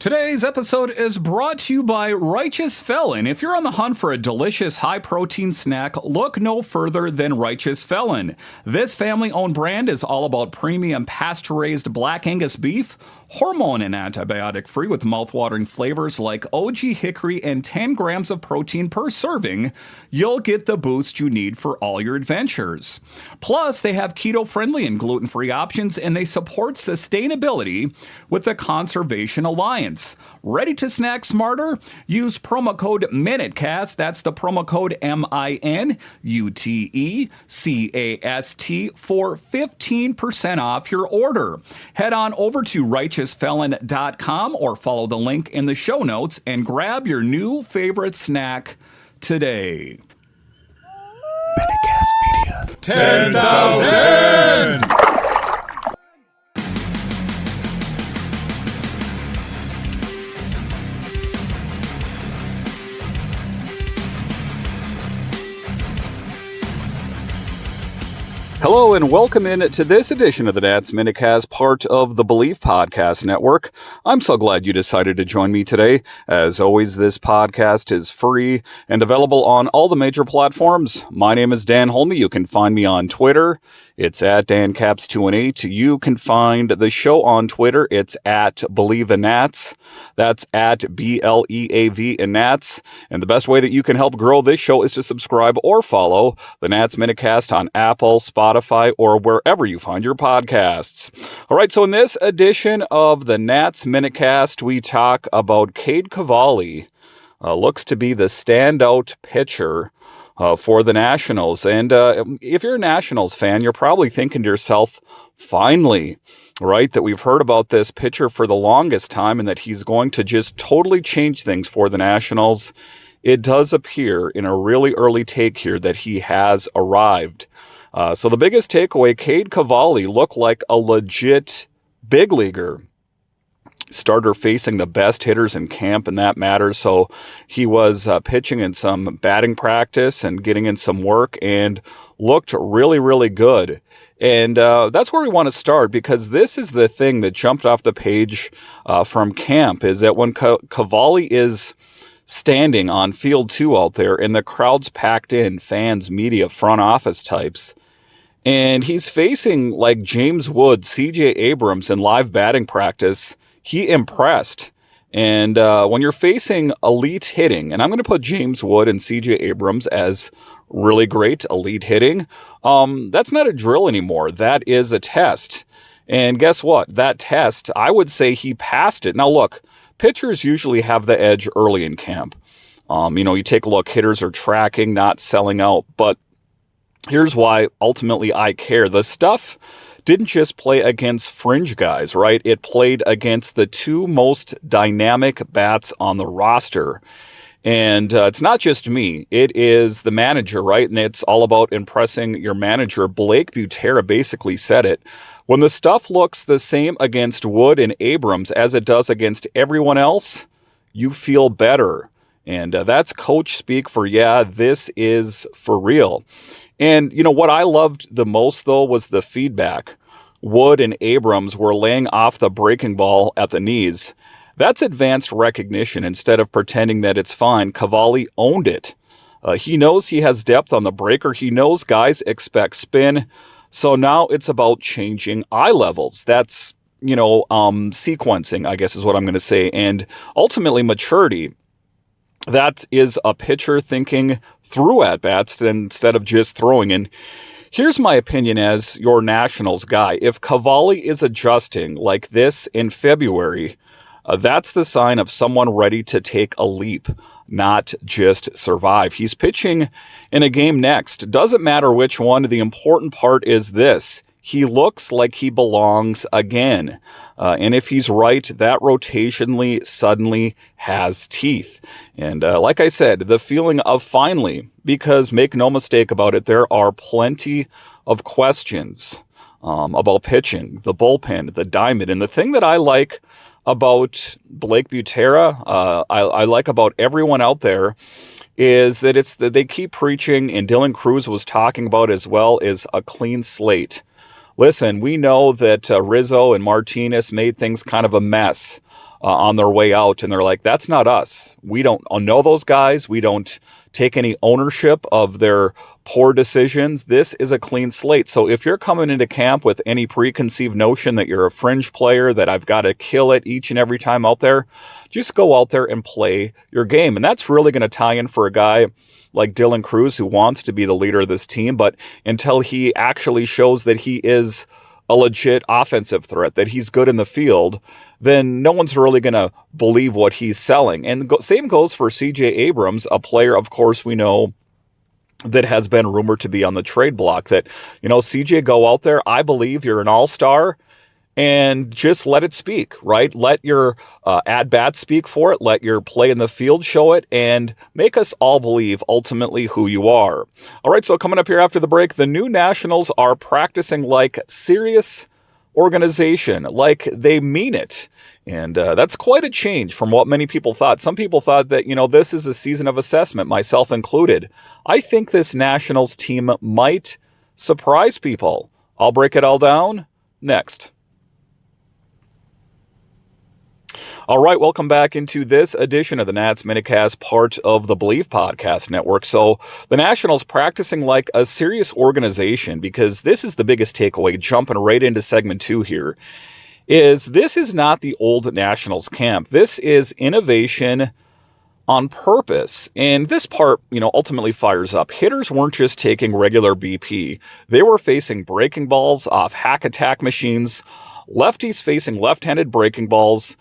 Today's episode is brought to you by Righteous Felon. If you're on the hunt for a delicious high-protein snack, look no further than Righteous Felon. This family-owned brand is all about premium pasture-raised Black Angus beef, hormone and antibiotic-free with mouth-watering flavors like OG hickory and 10 grams of protein per serving. You'll get the boost you need for all your adventures. Plus, they have keto-friendly and gluten-free options, and they support sustainability with the Conservation Alliance. Ready to snack smarter? Use promo code MinuteCast. That's the promo code MINUTECAST for 15% off your order. Head on over to righteousfelon.com or follow the link in the show notes and grab your new favorite snack today. MinuteCast Media. 10,000! Hello and welcome in to this edition of the Nats MinuteCast, part of the Belief Podcast Network. I'm so glad you decided to join me today. As always, this podcast is free and available on all the major platforms. My name is Dan Holme. You can find me on Twitter. It's at DanCaps218. You can find the show on Twitter. It's at Believe in Nats. That's at BLEAV in Nats. And the best way that you can help grow this show is to subscribe or follow the Nats MinuteCast on Apple, Spotify, or wherever you find your podcasts. All right, so in this edition of the Nats MinuteCast, we talk about Cade Cavalli. Looks to be the standout pitcher for the Nationals. And if you're a Nationals fan, you're probably thinking to yourself, finally, right, that we've heard about this pitcher for the longest time and that he's going to just totally change things for the Nationals. It does appear in a really early take here that he has arrived. So the biggest takeaway, Cade Cavalli looked like a legit big leaguer. Starter facing the best hitters in camp, and that matters. So he was pitching in some batting practice and getting in some work and looked really, really good. And that's where we want to start, because this is the thing that jumped off the page from camp, is that when Cavalli is standing on field 2 out there and the crowd's packed in, fans, media, front office types, and he's facing like James Wood, CJ Abrams in live batting practice, he impressed. And when you're facing elite hitting, and I'm going to put James Wood and CJ Abrams as really great elite hitting, that's not a drill anymore. That is a test. And guess what? That test, I would say he passed it. Now look, pitchers usually have the edge early in camp. You take a look, hitters are tracking, not selling out. But here's why ultimately I care. The stuff didn't just play against fringe guys, right? It played against the 2 most dynamic bats on the roster. And it's not just me. It is the manager, right? And it's all about impressing your manager. Blake Butera basically said it. When the stuff looks the same against Wood and Abrams as it does against everyone else, you feel better. And that's coach speak for, yeah, this is for real. And, what I loved the most, though, was the feedback. Wood and Abrams were laying off the breaking ball at the knees. That's advanced recognition. Instead of pretending that it's fine, Cavalli owned it. He knows he has depth on the breaker. He knows guys expect spin. So now it's about changing eye levels. That's, sequencing, I guess is what I'm going to say. And ultimately maturity. That is a pitcher thinking through at-bats instead of just throwing. And here's my opinion as your Nationals guy. If Cavalli is adjusting like this in February, that's the sign of someone ready to take a leap, not just survive. He's pitching in a game next. Doesn't matter which one. The important part is this. He looks like he belongs again. And if he's right, that rotationally suddenly has teeth. And like I said, the feeling of finally, because make no mistake about it, there are plenty of questions about pitching, the bullpen, the diamond. And the thing that I like about Blake Butera, I like about everyone out there, is that it's that they keep preaching, and Dylan Cruz was talking about as well, is a clean slate. Listen, we know that Rizzo and Martinez made things kind of a mess on their way out, and they're like, that's not us. We don't know those guys. We don't take any ownership of their poor decisions. This is a clean slate. So if you're coming into camp with any preconceived notion that you're a fringe player, that I've got to kill it each and every time out there, just go out there and play your game. And that's really going to tie in for a guy like Dylan Cruz, who wants to be the leader of this team, but until he actually shows that he is a legit offensive threat, that he's good in the field, then no one's really going to believe what he's selling. And same goes for CJ Abrams, a player, of course, we know that has been rumored to be on the trade block. That, CJ, go out there. I believe you're an all-star. And just let it speak, right? Let your at-bat speak for it. Let your play in the field show it, and make us all believe ultimately who you are. All right, so coming up here after the break, the new Nationals are practicing like serious organization, like they mean it. And that's quite a change from what many people thought. Some people thought that, this is a season of assessment, myself included. I think this Nationals team might surprise people. I'll break it all down next. All right, welcome back into this edition of the Nats MinuteCast, part of the Believe Podcast Network. So the Nationals practicing like a serious organization, because this is the biggest takeaway, jumping right into segment 2 here, is this is not the old Nationals camp. This is innovation on purpose. And this part, ultimately fires up. Hitters weren't just taking regular BP. They were facing breaking balls off hack attack machines, lefties facing left-handed breaking balls.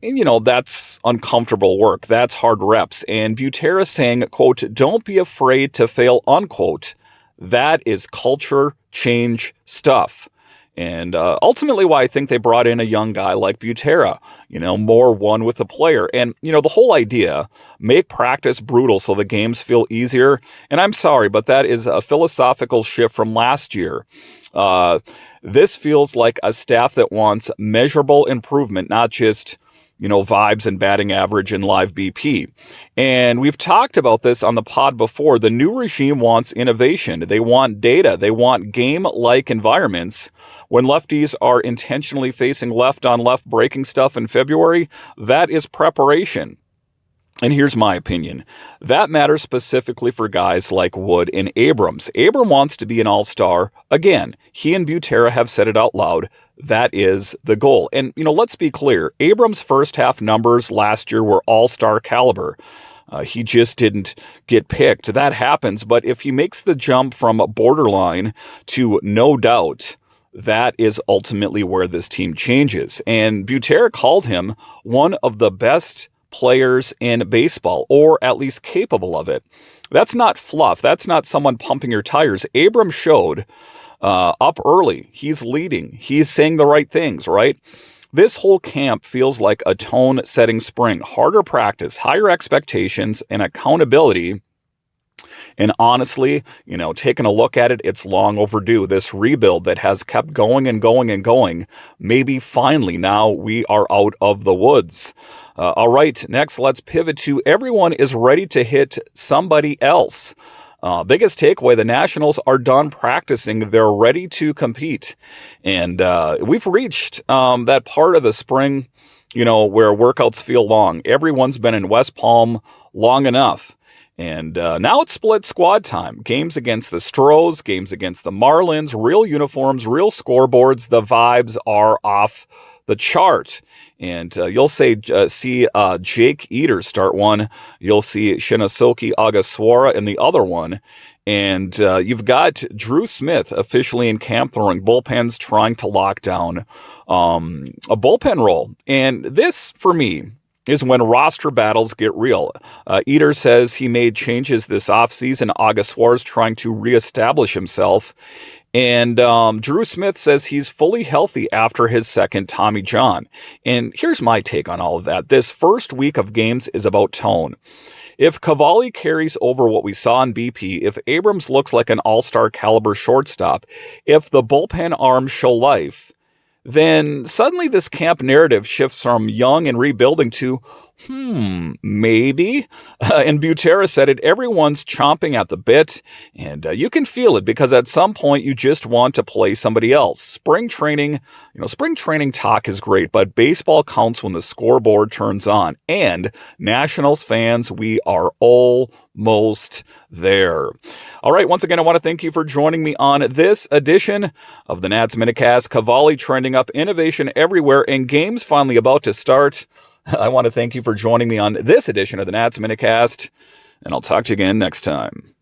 That's uncomfortable work. That's hard reps. And Butera saying, quote, "Don't be afraid to fail," unquote. That is culture change stuff. And ultimately why I think they brought in a young guy like Butera, more one with the player. And, the whole idea, make practice brutal so the games feel easier. And I'm sorry, but that is a philosophical shift from last year. This feels like a staff that wants measurable improvement, not just vibes and batting average and live BP. And we've talked about this on the pod before. The new regime wants innovation. They want data. They want game-like environments. When lefties are intentionally facing left-on-left breaking stuff in February, that is preparation. And here's my opinion. That matters specifically for guys like Wood and Abrams. Abrams wants to be an all-star. Again, he and Butera have said it out loud. That is the goal. And, let's be clear. Abrams' first half numbers last year were all-star caliber. He just didn't get picked. That happens. But if he makes the jump from borderline to no doubt, that is ultimately where this team changes. And Butera called him one of the best players in baseball, or at least capable of it. That's not fluff. That's not someone pumping your tires. Abrams showed up early. He's leading. He's saying the right things, right? This whole camp feels like a tone-setting spring. Harder practice, higher expectations, and accountability. And honestly, taking a look at it, it's long overdue. This rebuild that has kept going and going and going, maybe finally now we are out of the woods. All right, next let's pivot to everyone is ready to hit somebody else. Biggest takeaway, the Nationals are done practicing. They're ready to compete. And we've reached that part of the spring, where workouts feel long. Everyone's been in West Palm long enough. And now it's split squad time. Games against the Stros, games against the Marlins, real uniforms, real scoreboards. The vibes are off the chart. And you'll see Jake Eder start one. You'll see Shinnosuke Ogasawara in the other one. And you've got Drew Smith officially in camp throwing bullpens, trying to lock down a bullpen role. And this, for me, is when roster battles get real. Eder says he made changes this offseason. Ogasawara's trying to reestablish himself. And Drew Smith says he's fully healthy after his second Tommy John. And here's my take on all of that. This first week of games is about tone. If Cavalli carries over what we saw in BP, if Abrams looks like an all-star caliber shortstop, if the bullpen arms show life, then suddenly this camp narrative shifts from young and rebuilding to Maybe. And Butera said it, everyone's chomping at the bit, and you can feel it because at some point you just want to play somebody else. Spring training talk is great, but baseball counts when the scoreboard turns on. And Nationals fans, we are almost there. All right, once again, I want to thank you for joining me on this edition of the Nats MinuteCast. Cavalli trending up, innovation everywhere, and games finally about to start. I want to thank you for joining me on this edition of the Nats MinuteCast, and I'll talk to you again next time.